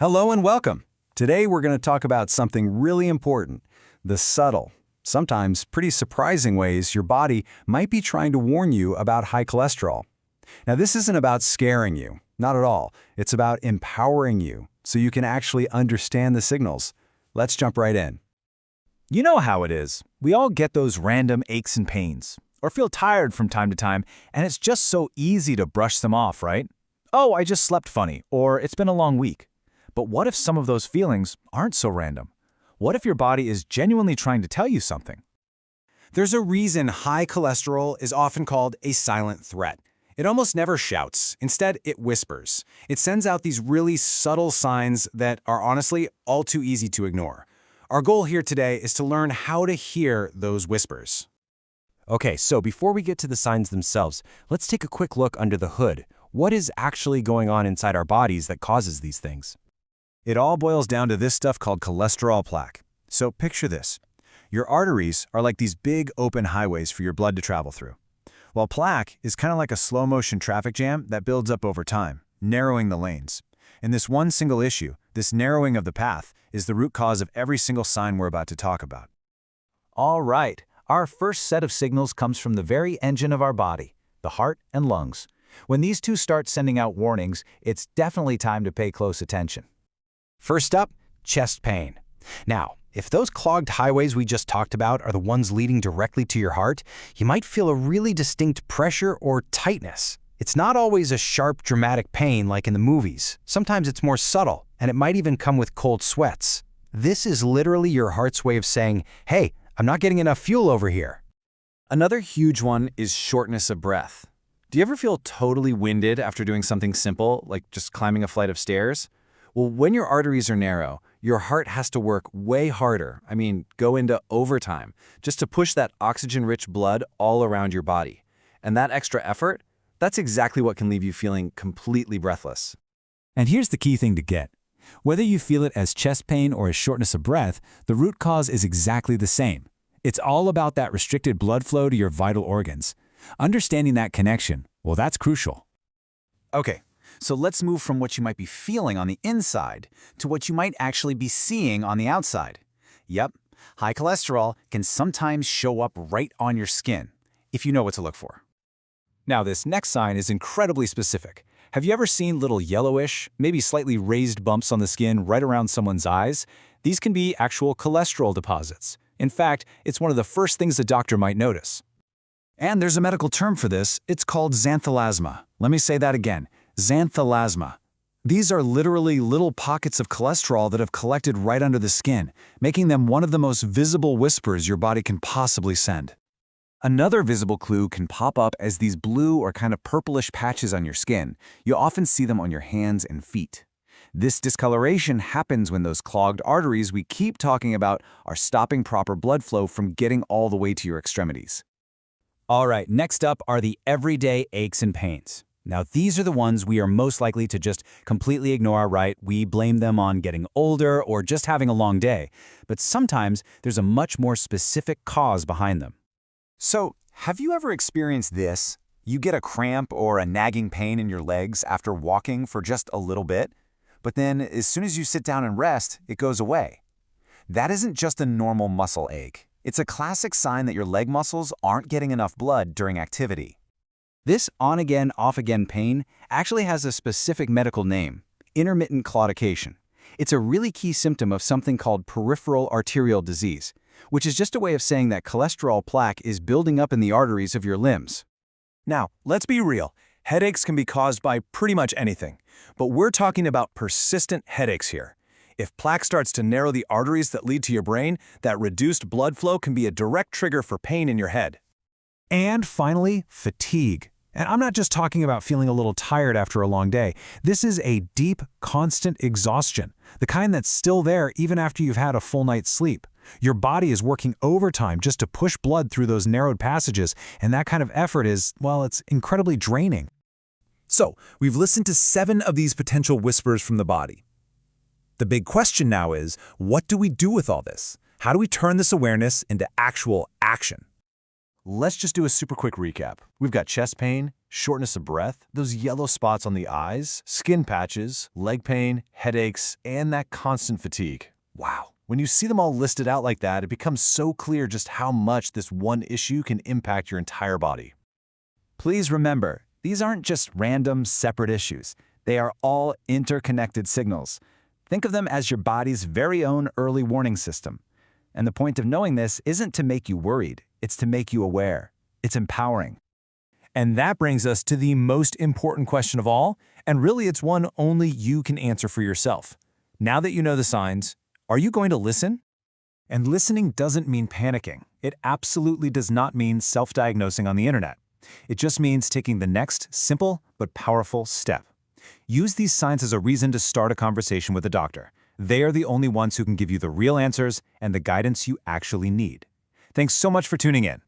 Hello and welcome. Today we're going to talk about something really important, the subtle, sometimes pretty surprising ways your body might be trying to warn you about high cholesterol. Now this isn't about scaring you, not at all. It's about empowering you so you can actually understand the signals. Let's jump right in. You know how it is. We all get those random aches and pains, or feel tired from time to time, and it's just so easy to brush them off, right? Oh, I just slept funny, or it's been a long week. But what if some of those feelings aren't so random? What if your body is genuinely trying to tell you something? There's a reason high cholesterol is often called a silent threat. It almost never shouts. Instead, it whispers. It sends out these really subtle signs that are honestly all too easy to ignore. Our goal here today is to learn how to hear those whispers. Okay, so before we get to the signs themselves, let's take a quick look under the hood. What is actually going on inside our bodies that causes these things? It all boils down to this stuff called cholesterol plaque. So picture this. Your arteries are like these big open highways for your blood to travel through. While plaque is kind of like a slow-motion traffic jam that builds up over time, narrowing the lanes. And this one single issue, this narrowing of the path, is the root cause of every single sign we're about to talk about. All right, our first set of signals comes from the very engine of our body, the heart and lungs. When these two start sending out warnings, it's definitely time to pay close attention. First up, chest pain. Now, if those clogged highways we just talked about are the ones leading directly to your heart, you might feel a really distinct pressure or tightness. It's not always a sharp, dramatic pain like in the movies. Sometimes it's more subtle, and it might even come with cold sweats. This is literally your heart's way of saying, hey, I'm not getting enough fuel over here. Another huge one is shortness of breath. Do you ever feel totally winded after doing something simple, like just climbing a flight of stairs? Well, when your arteries are narrow, your heart has to work way harder, go into overtime, just to push that oxygen-rich blood all around your body. And that extra effort, that's exactly what can leave you feeling completely breathless. And here's the key thing to get. Whether you feel it as chest pain or as shortness of breath, the root cause is exactly the same. It's all about that restricted blood flow to your vital organs. Understanding that connection, well, that's crucial. Okay, so let's move from what you might be feeling on the inside to what you might actually be seeing on the outside. Yep, high cholesterol can sometimes show up right on your skin, if you know what to look for. Now, this next sign is incredibly specific. Have you ever seen little yellowish, maybe slightly raised bumps on the skin right around someone's eyes? These can be actual cholesterol deposits. In fact, it's one of the first things a doctor might notice. And there's a medical term for this. It's called xanthelasma. Let me say that again. Xanthelasma. These are literally little pockets of cholesterol that have collected right under the skin, making them one of the most visible whispers your body can possibly send. Another visible clue can pop up as these blue or kind of purplish patches on your skin. You often see them on your hands and feet. This discoloration happens when those clogged arteries we keep talking about are stopping proper blood flow from getting all the way to your extremities. All right, next up are the everyday aches and pains. Now, these are the ones we are most likely to just completely ignore, right? We blame them on getting older or just having a long day. But sometimes there's a much more specific cause behind them. So, have you ever experienced this? You get a cramp or a nagging pain in your legs after walking for just a little bit, but then as soon as you sit down and rest, it goes away. That isn't just a normal muscle ache. It's a classic sign that your leg muscles aren't getting enough blood during activity. This on-again, off-again pain actually has a specific medical name, intermittent claudication. It's a really key symptom of something called peripheral arterial disease, which is just a way of saying that cholesterol plaque is building up in the arteries of your limbs. Now, let's be real. Headaches can be caused by pretty much anything, but we're talking about persistent headaches here. If plaque starts to narrow the arteries that lead to your brain, that reduced blood flow can be a direct trigger for pain in your head. And finally, fatigue. And I'm not just talking about feeling a little tired after a long day. This is a deep, constant exhaustion, the kind that's still there even after you've had a full night's sleep. Your body is working overtime just to push blood through those narrowed passages, and that kind of effort is, well, it's incredibly draining. So, we've listened to 7 of these potential whispers from the body. The big question now is, what do we do with all this? How do we turn this awareness into actual action? Let's just do a super quick recap. We've got chest pain, shortness of breath, those yellow spots on the eyes, skin patches, leg pain, headaches, and that constant fatigue. Wow. When you see them all listed out like that, it becomes so clear just how much this one issue can impact your entire body. Please remember, these aren't just random, separate issues. They are all interconnected signals. Think of them as your body's very own early warning system. And the point of knowing this isn't to make you worried, it's to make you aware. It's empowering. And that brings us to the most important question of all, and really it's one only you can answer for yourself. Now that you know the signs, are you going to listen? And listening doesn't mean panicking. It absolutely does not mean self-diagnosing on the internet. It just means taking the next simple but powerful step. Use these signs as a reason to start a conversation with a doctor. They are the only ones who can give you the real answers and the guidance you actually need. Thanks so much for tuning in.